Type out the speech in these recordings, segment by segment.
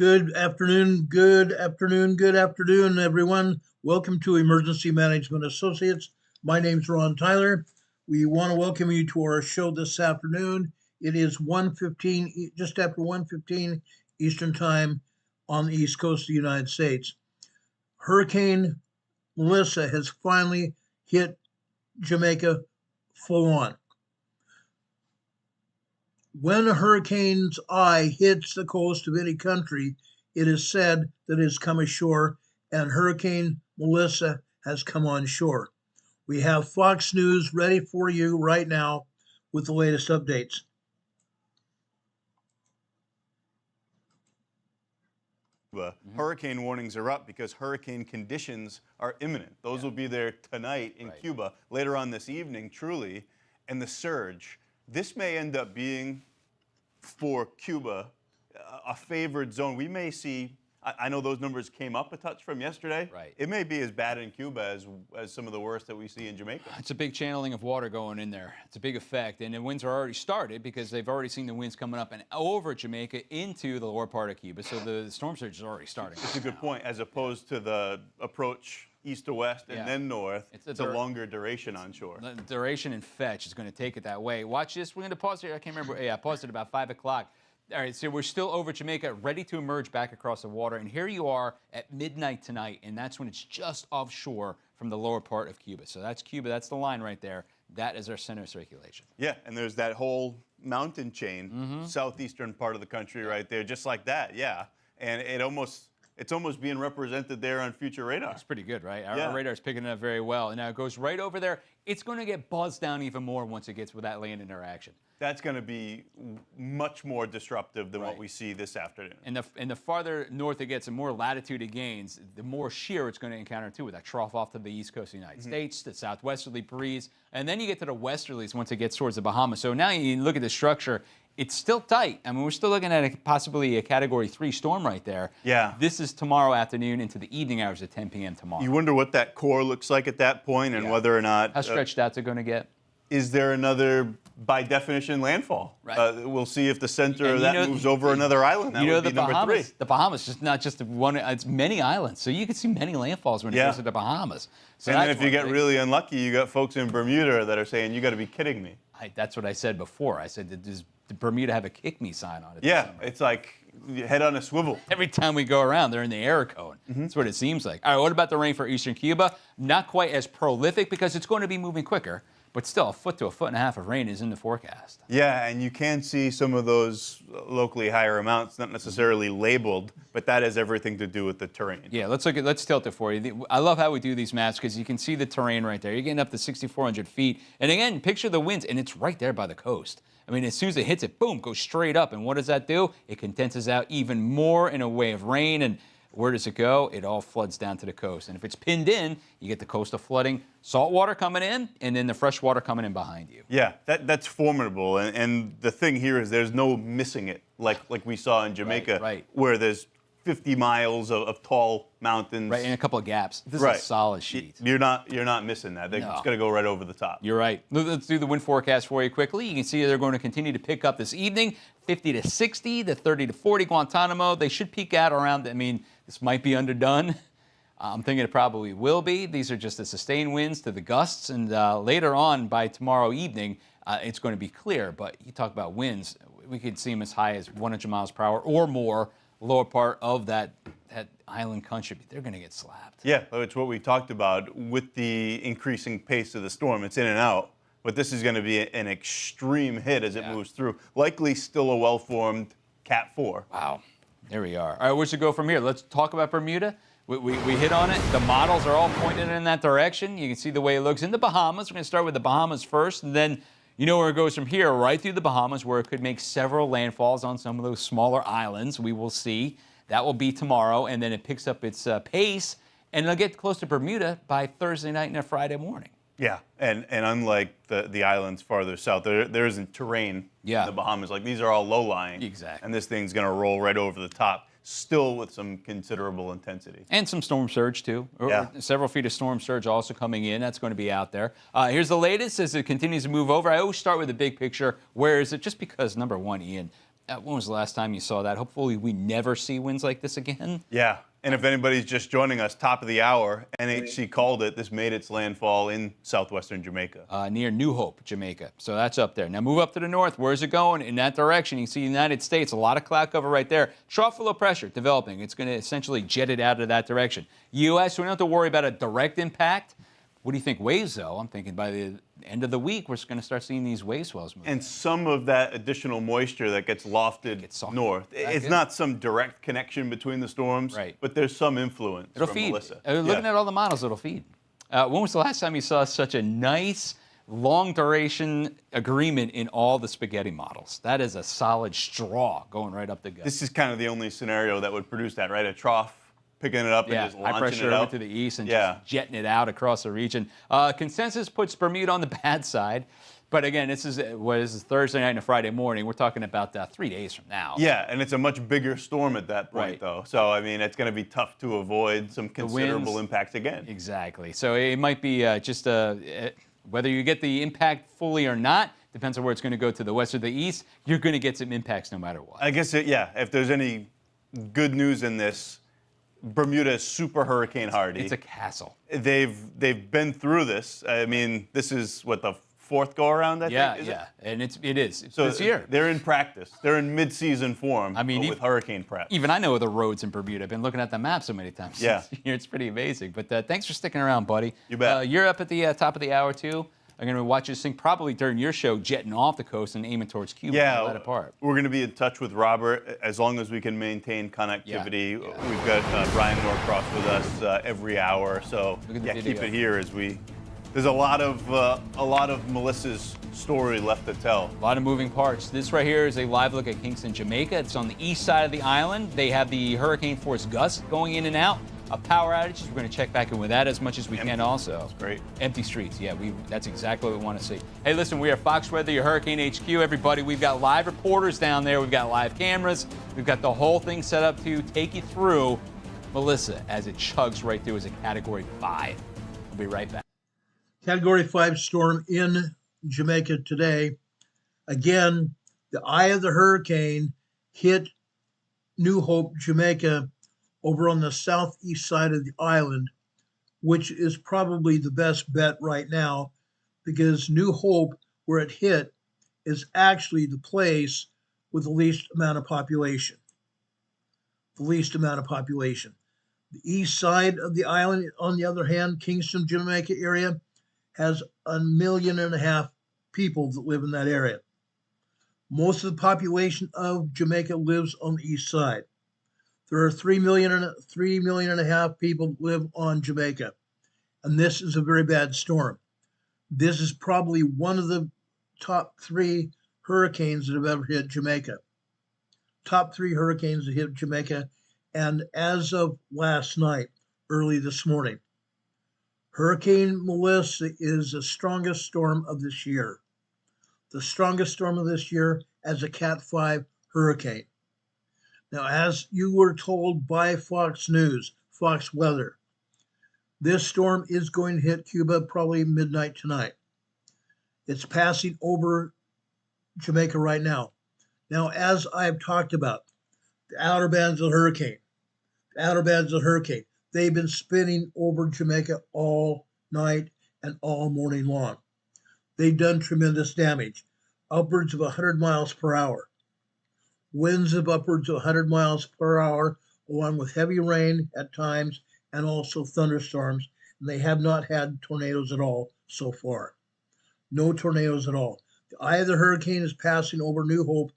Good afternoon, everyone. Welcome to Emergency Management Associates. My name's Ron Tyler. We want to welcome you to our show this afternoon. It is 1:15, just after 1:15 Eastern Time on the East Coast of the United States. Hurricane Melissa has finally hit Jamaica full on. When a hurricane's eye hits the coast of any country, it is said that it has come ashore, and Hurricane Melissa has come on shore. We have Fox News ready for you right now with the latest updates. Hurricane warnings are up because hurricane conditions are imminent. Those will be there tonight in Cuba, later on this evening, truly. And the surge, this may end up being, for Cuba, a favored zone. We may see, I know those numbers came up a touch from yesterday. Right. It may be as bad in Cuba as some of the worst that we see in Jamaica. It's a big channeling of water going in there. It's a big effect. And the winds are already started because they've already seen the winds coming up and over Jamaica into the lower part of Cuba. So the storm surge is already starting. It's a good point, as opposed to the approach east to west and then north. It's a longer duration on shore. The duration and fetch is going to take it that way. Watch this. We're going to pause here. I can't remember. Yeah, I paused it about 5 o'clock. All right, so we're still over Jamaica, ready to emerge back across the water. And here you are at midnight tonight, and that's when it's just offshore from the lower part of Cuba. So that's Cuba. That's the line right there. That is our center of circulation. Yeah, and there's that whole mountain chain, southeastern part of the country right there, just like that, yeah. And it's almost being represented there on future radar. It's pretty good, right? Our radar's picking it up very well. And now it goes right over there. It's going to get buzzed down even more once it gets with that land interaction. That's going to be much more disruptive than what we see this afternoon. And the farther north it gets, the more latitude it gains, the more shear it's going to encounter too, with that trough off to the east coast of the United States, the southwesterly breeze, and then you get to the westerlies once it gets towards the Bahamas. So now you look at the structure. It's still tight. I mean, we're still looking at possibly a Category 3 storm right there. Yeah. This is tomorrow afternoon into the evening hours at 10 p.m. tomorrow. You wonder what that core looks like at that point and whether or not... How stretched out it's going to get. Is there another, by definition, landfall? Right. We'll see if the center of that moves over another island. That would be number 3. The Bahamas is not just one, it's many islands. So you can see many landfalls when it goes to the Bahamas. So and then if you get really unlucky, you got folks in Bermuda that are saying, you got to be kidding me. That's what I said before. I said, does Bermuda have a kick me sign on it? Yeah, it's like head on a swivel. Every time we go around, they're in the air cone. That's what it seems like. All right, what about the rain for eastern Cuba? Not quite as prolific because it's going to be moving quicker. But still, a foot to a foot and a half of rain is in the forecast. Yeah, and you can see some of those locally higher amounts, not necessarily labeled, but that has everything to do with the terrain. Yeah, let's tilt it for you. I love how we do these maps because you can see the terrain right there. You're getting up to 6,400 feet. And again, picture the winds, and it's right there by the coast. I mean, as soon as it hits it, boom, goes straight up. And what does that do? It condenses out even more in a way of rain. And where does it go? It all floods down to the coast. And if it's pinned in, you get the coastal flooding, salt water coming in, and then the fresh water coming in behind you. Yeah, that's formidable. And the thing here is there's no missing it, like we saw in Jamaica, where there's 50 miles of tall mountains. Right, and a couple of gaps. This is a solid sheet. You're not missing that. It's going to go right over the top. You're right. Let's do the wind forecast for you quickly. You can see they're going to continue to pick up this evening, 50 to 60, the 30 to 40 Guantanamo. They should peak out around, I mean, this might be underdone. I'm thinking it probably will be. These are just the sustained winds to the gusts. And later on, by tomorrow evening, it's going to be clear. But you talk about winds, we could see them as high as 100 miles per hour or more, lower part of that island country. They're going to get slapped. Yeah, it's what we talked about with the increasing pace of the storm. It's in and out. But this is going to be an extreme hit as it moves through. Likely still a well-formed Cat 4. Wow. There we are. All right, where should we go from here? Let's talk about Bermuda. We hit on it. The models are all pointed in that direction. You can see the way it looks in the Bahamas. We're going to start with the Bahamas first, and then you know where it goes from here, right through the Bahamas, where it could make several landfalls on some of those smaller islands. We will see. That will be tomorrow, and then it picks up its pace, and it'll get close to Bermuda by Thursday night and Friday morning. Yeah, and unlike the islands farther south, there isn't terrain in the Bahamas. Like, these are all low-lying. Exactly. And this thing's going to roll right over the top, still with some considerable intensity. And some storm surge, too. Several feet of storm surge also coming in. That's going to be out there. Here's the latest as it continues to move over. I always start with the big picture. Where is it? Just because, number one, Ian, When was the last time you saw that? Hopefully we never see winds like this again. Yeah. And if anybody's just joining us, top of the hour, NHC called it. This made its landfall in southwestern Jamaica. Near New Hope, Jamaica. So that's up there. Now move up to the north. Where's it going? In that direction. You can see the United States. A lot of cloud cover right there. Trough of low pressure developing. It's going to essentially jet it out of that direction. U.S., we don't have to worry about a direct impact. What do you think? Waves, though? I'm thinking by the end of the week, we're going to start seeing these wave swells move. And some of that additional moisture that gets lofted north. It's not some direct connection between the storms, right, but there's some influence. It'll from feed. Melissa. Looking at all the models, it'll feed. When was the last time you saw such a nice, long-duration agreement in all the spaghetti models? That is a solid straw going right up the gut. This is kind of the only scenario that would produce that, right? A trough, picking it up and just launching high pressure it out. over to the east and just jetting it out across the region. Consensus puts Bermuda on the bad side. But again, this is Thursday night and a Friday morning. We're talking about 3 days from now. Yeah, and it's a much bigger storm at that point, though. So, I mean, it's going to be tough to avoid some considerable impacts again. Exactly. So it might be whether you get the impact fully or not, depends on where it's going to go to the west or the east. You're going to get some impacts no matter what. I guess, if there's any good news in this, Bermuda is super hurricane hardy. It's a castle. They've been through this. I mean, this is what, the fourth go around, I think? Yeah, and it is. So this year. They're in practice. They're in mid-season form. I mean, with hurricane prep. Even I know the roads in Bermuda. I've been looking at the map so many times. Yeah. It's pretty amazing. But thanks for sticking around, buddy. You bet. You're up at the top of the hour, too. I'm going to watch this thing probably during your show, jetting off the coast and aiming towards Cuba. Yeah, That apart. We're going to be in touch with Robert as long as we can maintain connectivity. Yeah. We've got Brian Norcross with us every hour, so keep it here as we. There's a lot of Melissa's story left to tell. A lot of moving parts. This right here is a live look at Kingston, Jamaica. It's on the east side of the island. They have the hurricane force gusts going in and out. Power outages. We're going to check back in with that as much as we can also. That's great. Empty streets. Yeah, that's exactly what we want to see. Hey, listen, we are Fox Weather, your Hurricane HQ, everybody. We've got live reporters down there. We've got live cameras. We've got the whole thing set up to take you through Melissa as it chugs right through as a Category 5. We'll be right back. Category 5 storm in Jamaica today. Again, the eye of the hurricane hit New Hope, Jamaica, over on the southeast side of the island, which is probably the best bet right now because New Hope, where it hit, is actually the place with the least amount of population. The least amount of population. The east side of the island, on the other hand, Kingston, Jamaica area, has 1.5 million people that live in that area. Most of the population of Jamaica lives on the east side. There are 3.5 million people that live on Jamaica, and this is a very bad storm. This is probably one of the top 3 hurricanes that have ever hit Jamaica. Top 3 hurricanes that hit Jamaica, and as of last night, early this morning, Hurricane Melissa is the strongest storm of this year. The strongest storm of this year as a Cat 5 hurricane. Now, as you were told by Fox News, Fox Weather, this storm is going to hit Cuba probably midnight tonight. It's passing over Jamaica right now. Now, as I've talked about, the outer bands of the hurricane, they've been spinning over Jamaica all night and all morning long. They've done tremendous damage, upwards of 100 miles per hour. Winds of upwards of 100 miles per hour, along with heavy rain at times and also thunderstorms. And they have not had tornadoes at all so far. No tornadoes at all. The eye of the hurricane is passing over New Hope,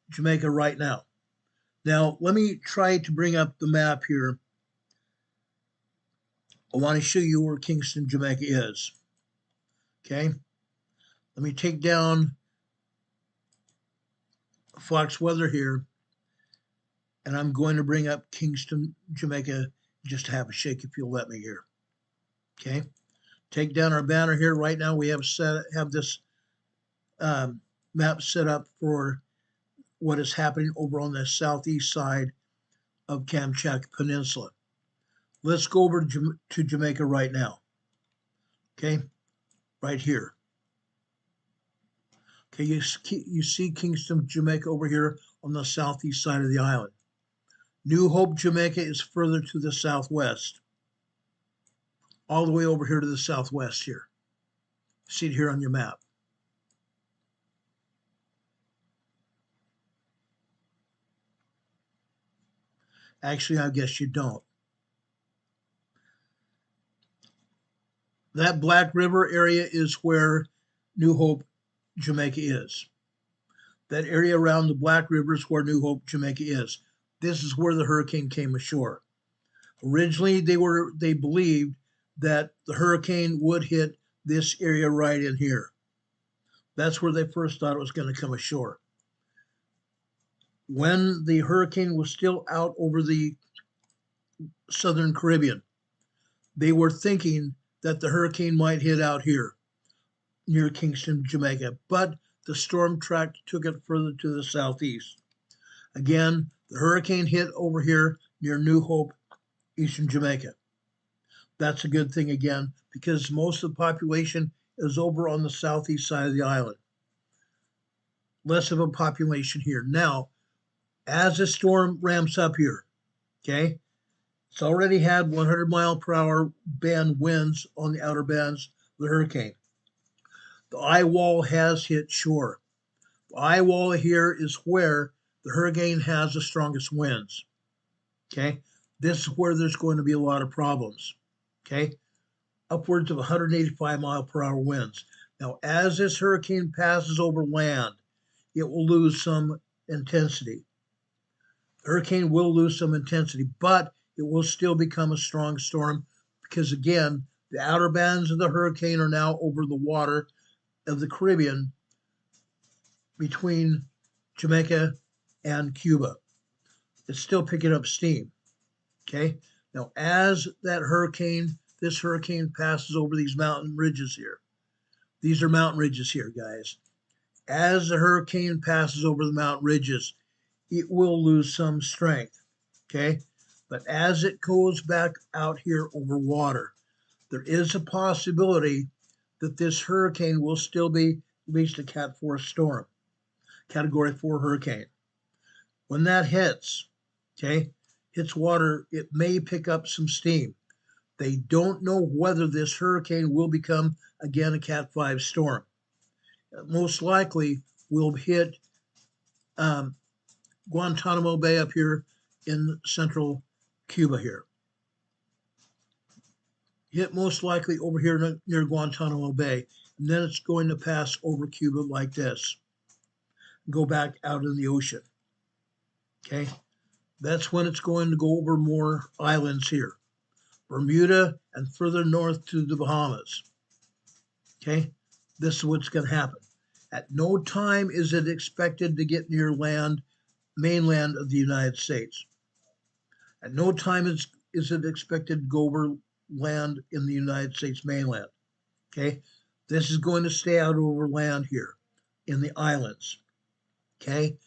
Jamaica right now. Now, let me try to bring up the map here. I want to show you where Kingston, Jamaica is. Okay? Let me take down Fox Weather here, and I'm going to bring up Kingston, Jamaica, just to have a shake if you'll let me here. Okay? Take down our banner here. Right now we have this map set up for what is happening over on the southeast side of Kamchatka Peninsula. Let's go over to Jamaica right now. Okay? Right here. Okay, you see Kingston, Jamaica over here on the southeast side of the island. New Hope, Jamaica is further to the southwest, all the way over here to the southwest here. See it here on your map. Actually, I guess you don't. That Black River area is where New Hope, Jamaica is. That area around the Black River is where New Hope, Jamaica is. This is where the hurricane came ashore. Originally, they believed that the hurricane would hit this area right in here. That's where they first thought it was going to come ashore. When the hurricane was still out over the Southern Caribbean, they were thinking that the hurricane might hit out here near Kingston, Jamaica, but the storm track took it further to the southeast. Again, the hurricane hit over here near New Hope, eastern Jamaica. That's a good thing again, because most of the population is over on the southeast side of the island. Less of a population here. Now, as the storm ramps up here, okay, it's already had 100-mile-per-hour band winds on the outer bands of the hurricane. The eye wall has hit shore. The eye wall here is where the hurricane has the strongest winds. Okay, this is where there's going to be a lot of problems. Okay, upwards of 185-mile-per-hour winds. Now, as this hurricane passes over land, it will lose some intensity. The hurricane will lose some intensity, but it will still become a strong storm because, again, the outer bands of the hurricane are now over the water of the Caribbean between Jamaica and Cuba. It's still picking up steam. Okay. Now, as this hurricane passes over these mountain ridges here. These are mountain ridges here, guys. As the hurricane passes over the mountain ridges, it will lose some strength. Okay. But as it goes back out here over water, there is a possibility that this hurricane will still be at least a Cat 4 storm, Category 4 hurricane. When that hits water, it may pick up some steam. They don't know whether this hurricane will become, again, a Cat 5 storm. It most likely will hit Guantanamo Bay up here in central Cuba here. Hit most likely over here near Guantanamo Bay, and then it's going to pass over Cuba like this, go back out in the ocean. Okay, that's when it's going to go over more islands here, Bermuda and further north to the Bahamas. Okay, this is what's going to happen. At no time is it expected to get near mainland of the United States. At no time is it expected to go over land in the United States mainland. Okay, this is going to stay out over land here in the islands. Okay,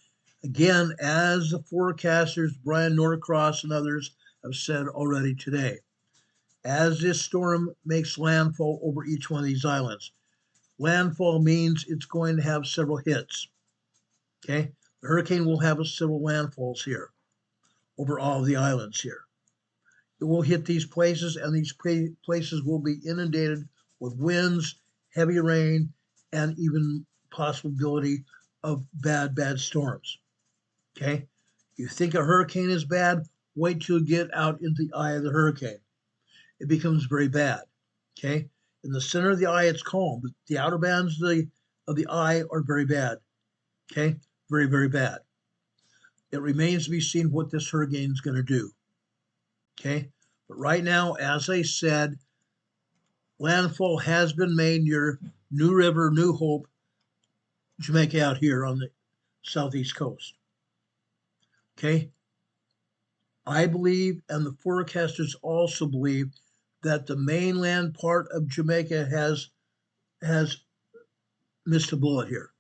again, as the forecasters Brian Norcross and others have said already today, as this storm makes landfall over each one of these islands, landfall means it's going to have several hits. Okay, the hurricane will have several landfalls here over all of the islands here. It will hit these places, and these places will be inundated with winds, heavy rain, and even possibility of bad storms. Okay, you think a hurricane is bad, wait till you get out into the eye of the hurricane. It becomes very bad. Okay, in the center of the eye, it's calm, but the outer bands of the eye are very bad. Okay, very, very bad. It remains to be seen what this hurricane is going to do. Okay, but right now, as I said, landfall has been made near New River, New Hope, Jamaica out here on the southeast coast. Okay, I believe, and the forecasters also believe, that the mainland part of Jamaica has missed a bullet here.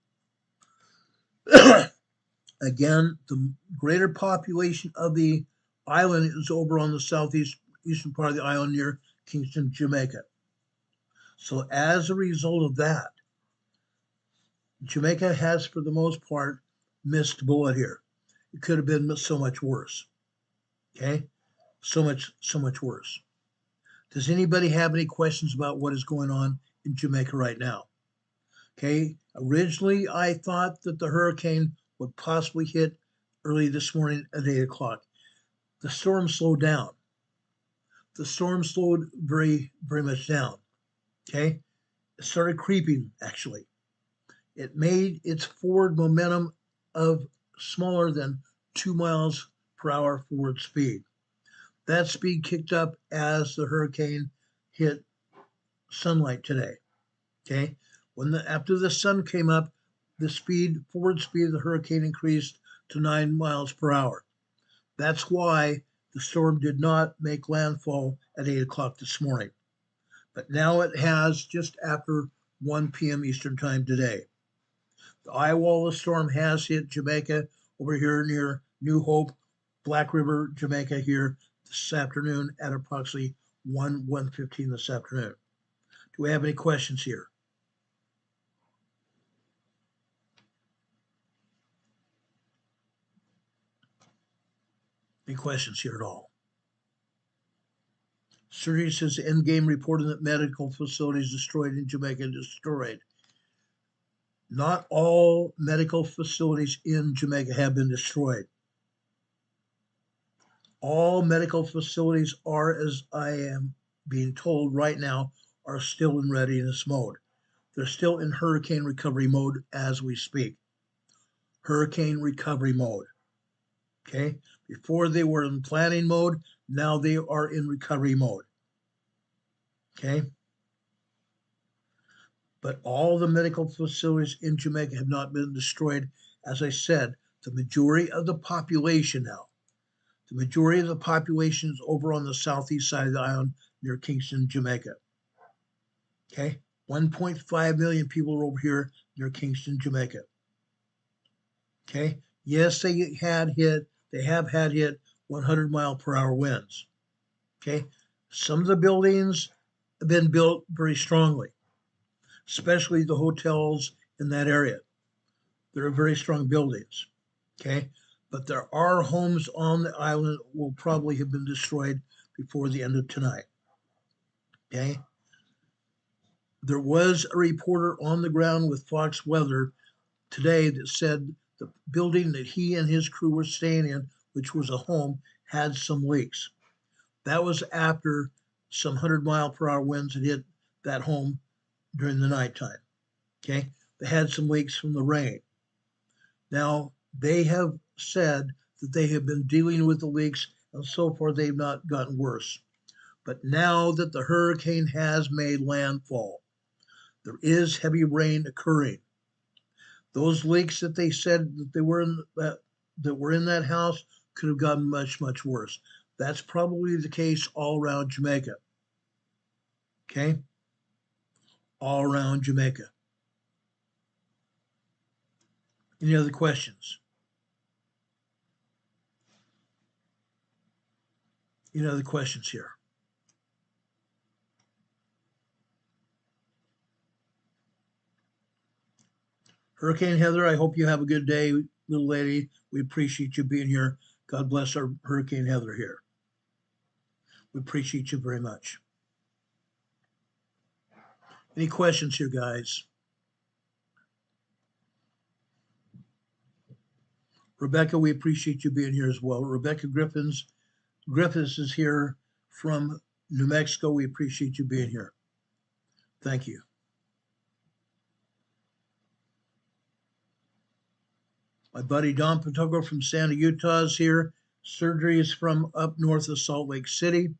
Again, the greater population of the island is over on the southeastern part of the island near Kingston, Jamaica. So as a result of that, Jamaica has, for the most part, missed a bullet here. It could have been so much worse. Okay? So much worse. Does anybody have any questions about what is going on in Jamaica right now? Okay, originally I thought that the hurricane would possibly hit early this morning at 8 o'clock. The storm slowed down. The storm slowed very, very much down. Okay, it started creeping actually. It made its forward momentum of smaller than 2 miles per hour forward speed. That speed kicked up as the hurricane hit sunlight today. Okay, after the sun came up, the forward speed of the hurricane increased to 9 miles per hour. That's why the storm did not make landfall at 8 o'clock this morning. But now it has just after 1 p.m. Eastern time today. The eye wall of the storm has hit Jamaica over here near New Hope, Black River, Jamaica here this afternoon at approximately 1:15 this afternoon. Do we have any questions here? Any questions here at all? Surgery says Endgame reporting that medical facilities destroyed in Jamaica destroyed. Not all medical facilities in Jamaica have been destroyed. All medical facilities are, as I am being told right now, are still in readiness mode. They're still in hurricane recovery mode as we speak. Hurricane recovery mode. Okay? Before they were in planning mode, now they are in recovery mode. Okay? But all the medical facilities in Jamaica have not been destroyed. As I said, the majority of the population now, the majority of the population is over on the southeast side of the island near Kingston, Jamaica. Okay? 1.5 million people are over here near Kingston, Jamaica. Okay? Yes, they have had hit 100 mile per hour winds. Okay? Some of the buildings have been built very strongly, especially the hotels in that area. They're very strong buildings. Okay? But there are homes on the island that will probably have been destroyed before the end of tonight. Okay? There was a reporter on the ground with Fox Weather today that said the building that he and his crew were staying in, which was a home, had some leaks. That was after some 100 mile per hour winds had hit that home during the nighttime. Okay? They had some leaks from the rain. Now, they have said that they have been dealing with the leaks, and so far they've not gotten worse. But now that the hurricane has made landfall, there is heavy rain occurring. Those leaks that they said that they were in that house could have gotten much, much worse. That's probably the case all around Jamaica. Okay? All around Jamaica. Any other questions? Any other questions here? Hurricane Heather, I hope you have a good day, little lady. We appreciate you being here. God bless our Hurricane Heather here. We appreciate you very much. Any questions here, guys? Rebecca, we appreciate you being here as well. Rebecca Griffiths is here from New Mexico. We appreciate you being here. Thank you. My buddy Don Patogo from Santa Utah is here. Surgery is from up north of Salt Lake City.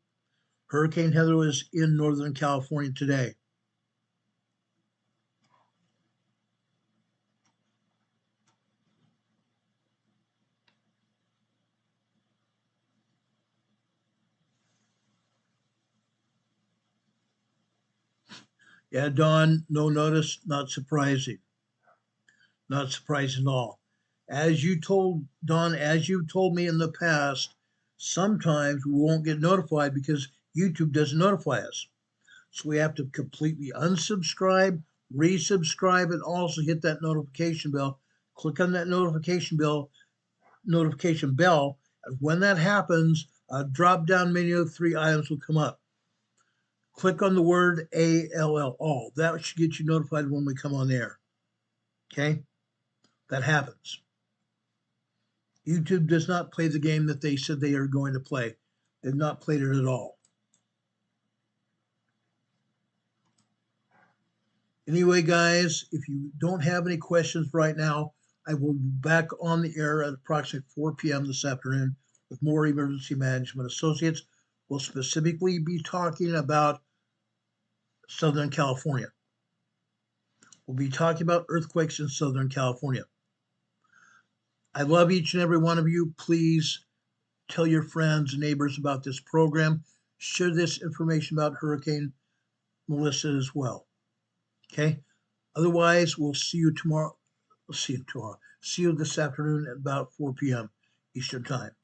Hurricane Heather was in Northern California today. Yeah, Don, no notice, not surprising. Not surprising at all. As you told Don, as you told me in the past, sometimes we won't get notified because YouTube doesn't notify us. So we have to completely unsubscribe, resubscribe, and also hit that notification bell. Click on that notification bell notification bell. And when that happens, a drop-down menu of 3 items will come up. Click on the word ALL, all. That should get you notified when we come on air. Okay? That happens. YouTube does not play the game that they said they are going to play. They've not played it at all. Anyway, guys, if you don't have any questions right now, I will be back on the air at approximately 4 p.m. this afternoon with more Emergency Management Associates. We'll specifically be talking about Southern California. We'll be talking about earthquakes in Southern California. I love each and every one of you. Please tell your friends and neighbors about this program. Share this information about Hurricane Melissa as well. Okay? Otherwise, we'll see you tomorrow. See you this afternoon at about 4 p.m. Eastern Time.